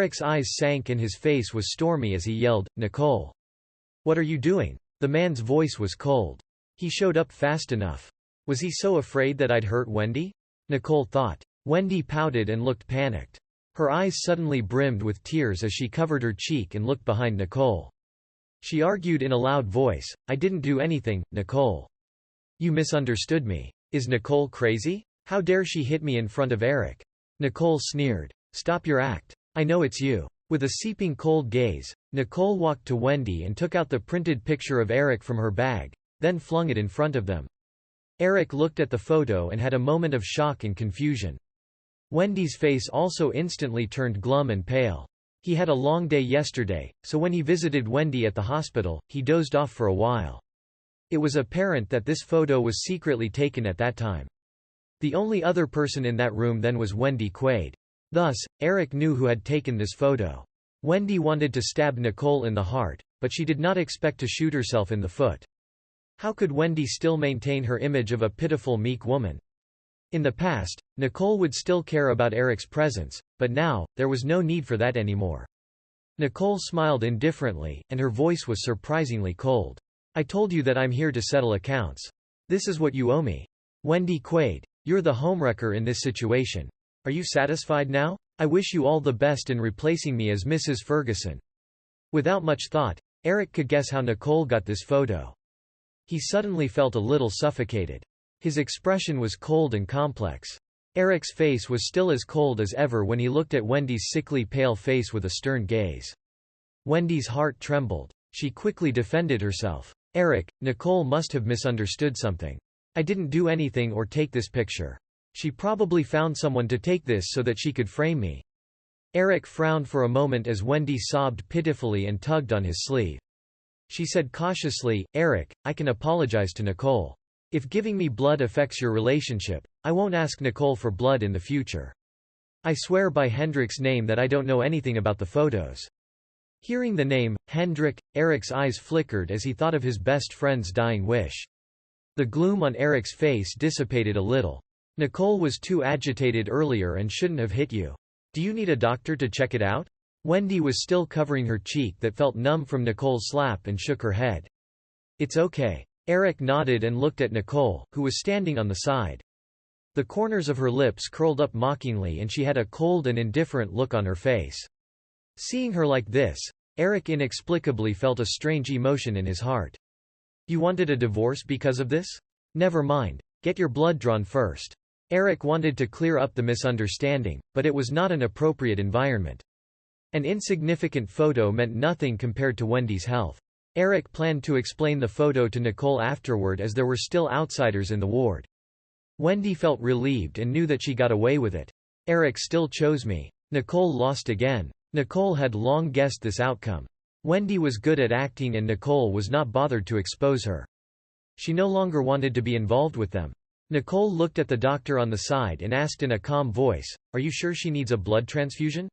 Eric's eyes sank and his face was stormy as he yelled, "Nicole! What are you doing?" The man's voice was cold. He showed up fast enough. Was he so afraid that I'd hurt Wendy? Nicole thought. Wendy pouted and looked panicked. Her eyes suddenly brimmed with tears as she covered her cheek and looked behind Nicole. She argued in a loud voice, "I didn't do anything, Nicole. You misunderstood me. Is Nicole crazy? How dare she hit me in front of Eric?" Nicole sneered. "Stop your act. I know it's you." With a seeping cold gaze, Nicole walked to Wendy and took out the printed picture of Eric from her bag, then flung it in front of them. Eric looked at the photo and had a moment of shock and confusion. Wendy's face also instantly turned glum and pale. He had a long day yesterday, so when he visited Wendy at the hospital, he dozed off for a while. It was apparent that this photo was secretly taken at that time. The only other person in that room then was Wendy Quaid. Thus, Eric knew who had taken this photo. Wendy wanted to stab Nicole in the heart, but she did not expect to shoot herself in the foot. How could Wendy still maintain her image of a pitiful meek woman? In the past, Nicole would still care about Eric's presence, but now, there was no need for that anymore. Nicole smiled indifferently, and her voice was surprisingly cold. "I told you that I'm here to settle accounts. This is what you owe me. Wendy Quaid, you're the homewrecker in this situation. Are you satisfied now? I wish you all the best in replacing me as Mrs. Ferguson." Without much thought, Eric could guess how Nicole got this photo. He suddenly felt a little suffocated. His expression was cold and complex. Eric's face was still as cold as ever when he looked at Wendy's sickly pale face with a stern gaze. Wendy's heart trembled. She quickly defended herself. "Eric, Nicole must have misunderstood something. I didn't do anything or take this picture. She probably found someone to take this so that she could frame me." Eric frowned for a moment as Wendy sobbed pitifully and tugged on his sleeve. She said cautiously, "Eric, I can apologize to Nicole. If giving me blood affects your relationship, I won't ask Nicole for blood in the future. I swear by Hendrik's name that I don't know anything about the photos." Hearing the name, Hendrik, Eric's eyes flickered as he thought of his best friend's dying wish. The gloom on Eric's face dissipated a little. "Nicole was too agitated earlier and shouldn't have hit you. Do you need a doctor to check it out?" Wendy was still covering her cheek that felt numb from Nicole's slap and shook her head. "It's okay." Eric nodded and looked at Nicole, who was standing on the side. The corners of her lips curled up mockingly and she had a cold and indifferent look on her face. Seeing her like this, Eric inexplicably felt a strange emotion in his heart. "You wanted a divorce because of this? Never mind. Get your blood drawn first." Eric wanted to clear up the misunderstanding, but it was not an appropriate environment. An insignificant photo meant nothing compared to Wendy's health. Eric planned to explain the photo to Nicole afterward as there were still outsiders in the ward. Wendy felt relieved and knew that she got away with it. "Eric still chose me." Nicole lost again. Nicole had long guessed this outcome. Wendy was good at acting and Nicole was not bothered to expose her. She no longer wanted to be involved with them. Nicole looked at the doctor on the side and asked in a calm voice, "Are you sure she needs a blood transfusion?"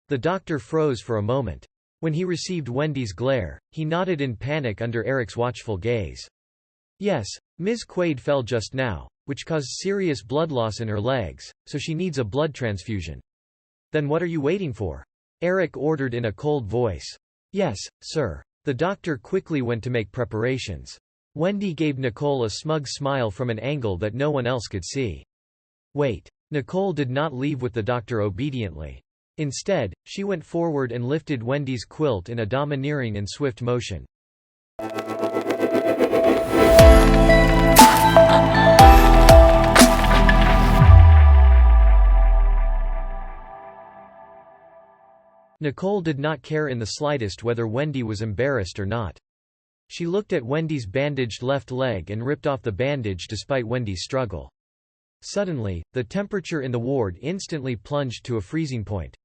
The doctor froze for a moment. When he received Wendy's glare, he nodded in panic under Eric's watchful gaze. "Yes, Ms. Quaid fell just now, which caused serious blood loss in her legs, so she needs a blood transfusion." "Then what are you waiting for?" Eric ordered in a cold voice. "Yes, sir." The doctor quickly went to make preparations. Wendy gave Nicole a smug smile from an angle that no one else could see. "Wait." Nicole did not leave with the doctor obediently. Instead, she went forward and lifted Wendy's quilt in a domineering and swift motion. Nicole did not care in the slightest whether Wendy was embarrassed or not. She looked at Wendy's bandaged left leg and ripped off the bandage despite Wendy's struggle. Suddenly, the temperature in the ward instantly plunged to a freezing point.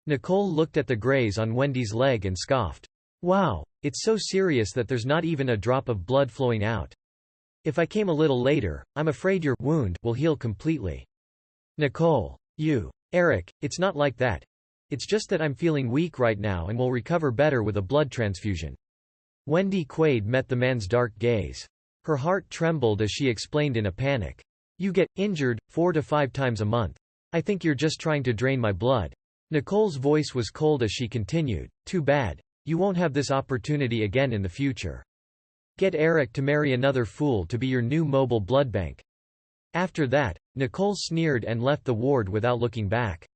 Nicole looked at the graze on Wendy's leg and scoffed. "Wow, it's so serious that there's not even a drop of blood flowing out. If I came a little later, I'm afraid your wound will heal completely." "Nicole, you." "Eric, it's not like that. It's just that I'm feeling weak right now and will recover better with a blood transfusion." Wendy Quaid met the man's dark gaze. Her heart trembled as she explained in a panic. "You get injured 4 to 5 times a month. I think you're just trying to drain my blood." Nicole's voice was cold as she continued, "Too bad. You won't have this opportunity again in the future. Get Eric to marry another fool to be your new mobile blood bank." After that, Nicole sneered and left the ward without looking back.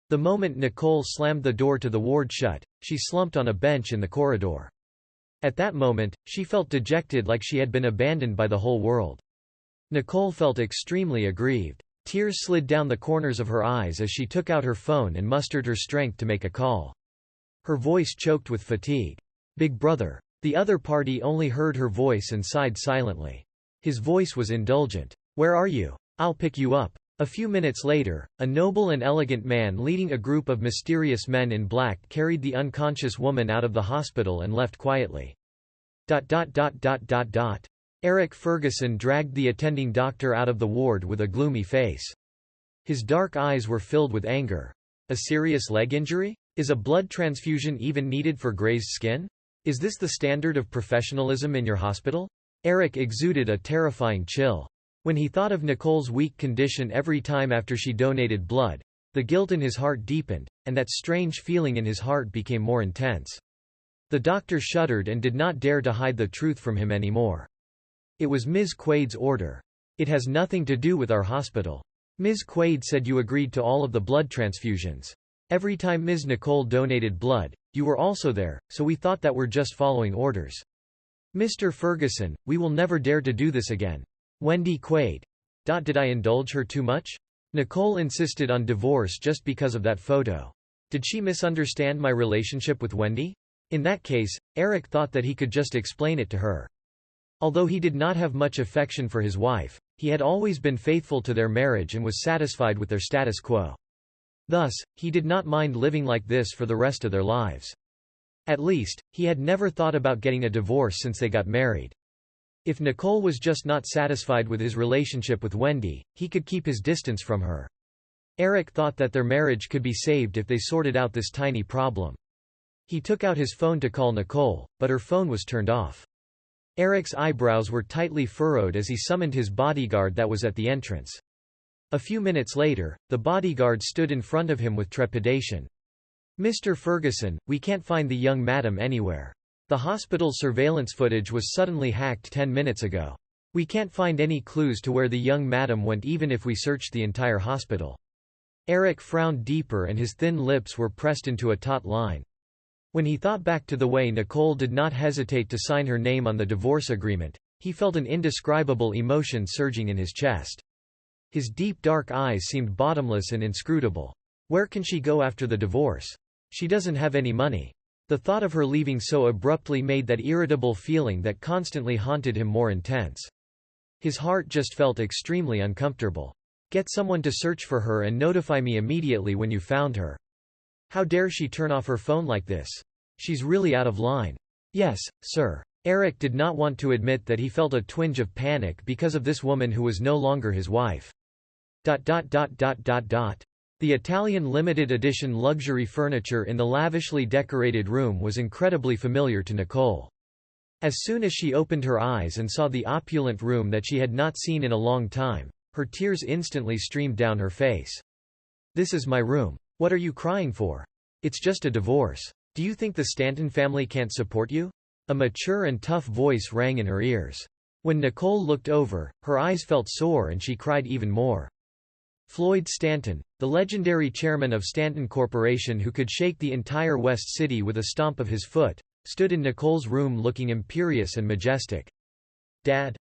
The moment Nicole slammed the door to the ward shut, she slumped on a bench in the corridor. At that moment, she felt dejected, like she had been abandoned by the whole world. Nicole felt extremely aggrieved. Tears slid down the corners of her eyes as she took out her phone and mustered her strength to make a call. Her voice choked with fatigue. "Big brother." The other party only heard her voice and sighed silently. His voice was indulgent. "Where are you? I'll pick you up." A few minutes later, a noble and elegant man leading a group of mysterious men in black carried the unconscious woman out of the hospital and left quietly. Eric Ferguson dragged the attending doctor out of the ward with a gloomy face. His dark eyes were filled with anger. A serious leg injury? Is a blood transfusion even needed for grazed skin? Is this the standard of professionalism in your hospital? Eric exuded a terrifying chill. When he thought of Nicole's weak condition every time after she donated blood, the guilt in his heart deepened, and that strange feeling in his heart became more intense. The doctor shuddered and did not dare to hide the truth from him anymore. "It was Ms. Quaid's order. It has nothing to do with our hospital. Ms. Quaid said you agreed to all of the blood transfusions. Every time Ms. Nicole donated blood, you were also there, so we thought that we're just following orders. Mr. Ferguson, we will never dare to do this again. Wendy Quaid. Did I indulge her too much? Nicole insisted on divorce just because of that photo. Did she misunderstand my relationship with Wendy? In that case, Eric thought that he could just explain it to her. Although he did not have much affection for his wife, he had always been faithful to their marriage and was satisfied with their status quo. Thus, he did not mind living like this for the rest of their lives. At least, he had never thought about getting a divorce since they got married. If Nicole was just not satisfied with his relationship with Wendy, he could keep his distance from her. Eric thought that their marriage could be saved if they sorted out this tiny problem. He took out his phone to call Nicole, but her phone was turned off. Eric's eyebrows were tightly furrowed as he summoned his bodyguard that was at the entrance. A few minutes later, the bodyguard stood in front of him with trepidation. "Mr. Ferguson, we can't find the young madam anywhere. The hospital's surveillance footage was suddenly hacked 10 minutes ago. We can't find any clues to where the young madam went even if we searched the entire hospital." Eric frowned deeper and his thin lips were pressed into a taut line. When he thought back to the way Nicole did not hesitate to sign her name on the divorce agreement, he felt an indescribable emotion surging in his chest. His deep dark eyes seemed bottomless and inscrutable. Where can she go after the divorce? She doesn't have any money. The thought of her leaving so abruptly made that irritable feeling that constantly haunted him more intense. His heart just felt extremely uncomfortable. "Get someone to search for her and notify me immediately when you found her. How dare she turn off her phone like this? She's really out of line." "Yes, sir." Eric did not want to admit that he felt a twinge of panic because of this woman who was no longer his wife. The Italian limited edition luxury furniture in the lavishly decorated room was incredibly familiar to Nicole. As soon as she opened her eyes and saw the opulent room that she had not seen in a long time, her tears instantly streamed down her face. "This is my room. What are you crying for? It's just a divorce. Do you think the Stanton family can't support you?" A mature and tough voice rang in her ears. When Nicole looked over, her eyes felt sore and she cried even more. Floyd Stanton, the legendary chairman of Stanton Corporation who could shake the entire West City with a stomp of his foot, stood in Nicole's room looking imperious and majestic. "Dad?